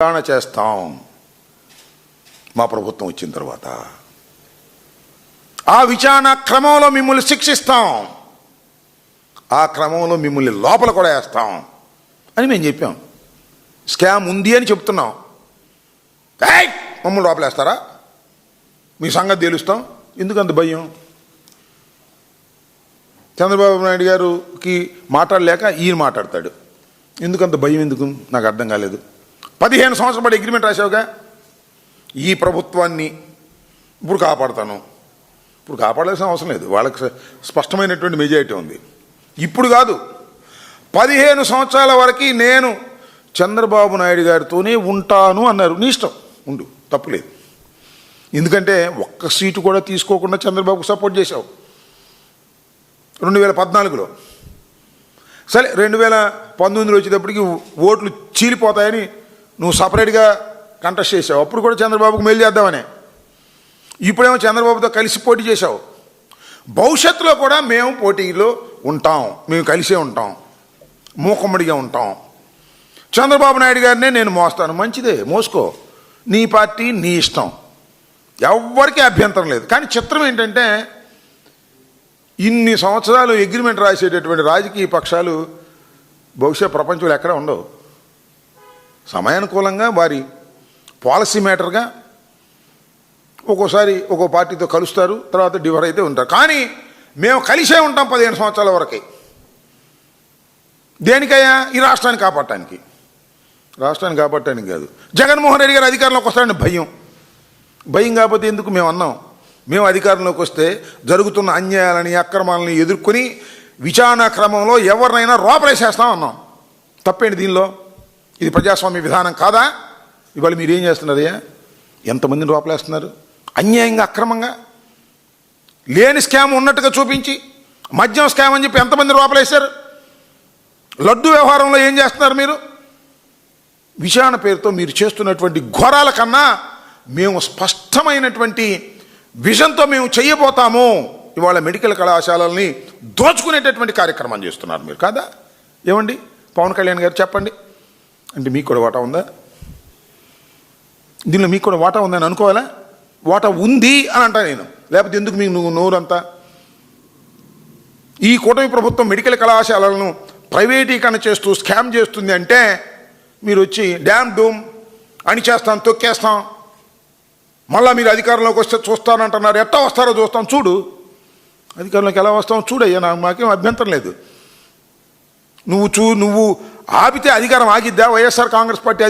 విచారణ చేస్తాం మా ప్రభుత్వం వచ్చిన తర్వాత. ఆ విచారణ క్రమంలో మిమ్మల్ని శిక్షిస్తాం, ఆ క్రమంలో మిమ్మల్ని లోపల కూడా వేస్తాం అని మేము చెప్పాం. స్కామ్ ఉంది అని చెప్తున్నాం. మమ్మల్ని లోపలేస్తారా, మీ సంగతి తెలుస్తాం. ఎందుకంత భయం? చంద్రబాబు నాయుడు గారికి మాట్లాడలేక ఈయన మాట్లాడతాడు. ఎందుకంత భయం? ఎందుకు నాకు అర్థం కాలేదు. 15 సంవత్సరాల పాటు అగ్రిమెంట్ రాసావుగా, ఈ ప్రభుత్వాన్ని ఇప్పుడు కాపాడుతాను. ఇప్పుడు కాపాడాల్సిన అవసరం లేదు, వాళ్ళకి స్పష్టమైనటువంటి మెజారిటీ ఉంది. ఇప్పుడు కాదు, 15 సంవత్సరాల వరకు నేను చంద్రబాబు నాయుడు గారితోనే ఉంటాను అన్నారు. నీ ఇష్టం, ఉండు, తప్పులేదు. ఎందుకంటే ఒక్క సీటు కూడా తీసుకోకుండా చంద్రబాబుకు సపోర్ట్ చేశావు 2014లో. సరే 2019 వచ్చేటప్పటికి ఓట్లు చీలిపోతాయని నువ్వు సపరేట్గా కంటెస్ట్ చేసావు. అప్పుడు కూడా చంద్రబాబుకు మేలు చేద్దామనే. ఇప్పుడేమో చంద్రబాబుతో కలిసి పోటీ చేశావు. భవిష్యత్తులో కూడా మేము పోటీలో ఉంటాం, మేము కలిసే ఉంటాం, మూకమ్మడిగా ఉంటాం. చంద్రబాబు నాయుడు గారినే నేను మోస్తాను. మంచిదే, మోసుకో, నీ పార్టీ నీ ఇష్టం, ఎవ్వరికీ అభ్యంతరం లేదు. కానీ చిత్రం ఏంటంటే ఇన్ని సంవత్సరాలు అగ్రిమెంట్ రాసేటటువంటి రాజకీయ పక్షాలు బహుశా ప్రపంచంలో ఎక్కడ ఉండవు. సమయానుకూలంగా వారి పాలసీ మ్యాటర్గా ఒక్కోసారి ఒక్కో పార్టీతో కలుస్తారు, తర్వాత డివర్ అయితే ఉంటారు. కానీ మేము కలిసే ఉంటాం 15 సంవత్సరాల వరకు. దేనికయ్యా? ఈ రాష్ట్రాన్ని కాపాడటానికి. రాష్ట్రాన్ని కాపాడటానికి కాదు. జగన్మోహన్ రెడ్డి గారు అధికారంలోకి వస్తారని భయం. భయం కాకపోతే ఎందుకు? మేము అన్నాం, మేము అధికారంలోకి వస్తే జరుగుతున్న అన్యాయాలని అక్రమాలని ఎదుర్కొని విచారణ క్రమంలో ఎవరినైనా లోపలేసేస్తాం అన్నాం. తప్పేంటి దీనిలో? ఇది ప్రజాస్వామ్య విధానం కాదా? ఇవాళ మీరు ఏం చేస్తున్నారయ్యా? ఎంతమందిని లోపలేస్తున్నారు అన్యాయంగా, అక్రమంగా? లేని స్కామ్ ఉన్నట్టుగా చూపించి మద్యం స్కామ్ అని చెప్పి ఎంతమంది లోపలేశారు? లడ్డు వ్యవహారంలో ఏం చేస్తున్నారు మీరు? విచారణ పేరుతో మీరు చేస్తున్నటువంటి ఘోరాల కన్నా మేము స్పష్టమైనటువంటి విజన్తో మేము చేయబోతాము. ఇవాళ మెడికల్ కళాశాలల్ని దోచుకునేటటువంటి కార్యక్రమం చేస్తున్నారు మీరు కాదా? ఏమండి పవన్ కళ్యాణ్ గారు, చెప్పండి. అంటే మీకు కూడా వాటా ఉందా దీనిలో? మీకు కూడా వాటా ఉందని అనుకోవాలా? వాటా ఉంది అని అంటా నేను, లేకపోతే ఎందుకు మీకు నువ్వు నోరంతా? ఈ కూటమి ప్రభుత్వం మెడికల్ కళాశాలలను ప్రైవేటీకరణ చేస్తూ స్కామ్ చేస్తుంది అంటే మీరు వచ్చి డ్యామ్ డూమ్ అని చేస్తాం, తొక్కేస్తాం, మళ్ళీ మీరు అధికారంలోకి వస్తే చూస్తానంటున్నారు. ఎట్టా వస్తారో చూస్తాం, చూడు. అధికారంలోకి ఎలా వస్తామో చూడయ్యా, మాకేం అభ్యంతరం లేదు. నువ్వు ఆపితే అధికారం ఆగిద్దా? వైఎస్ఆర్ కాంగ్రెస్ పార్టీ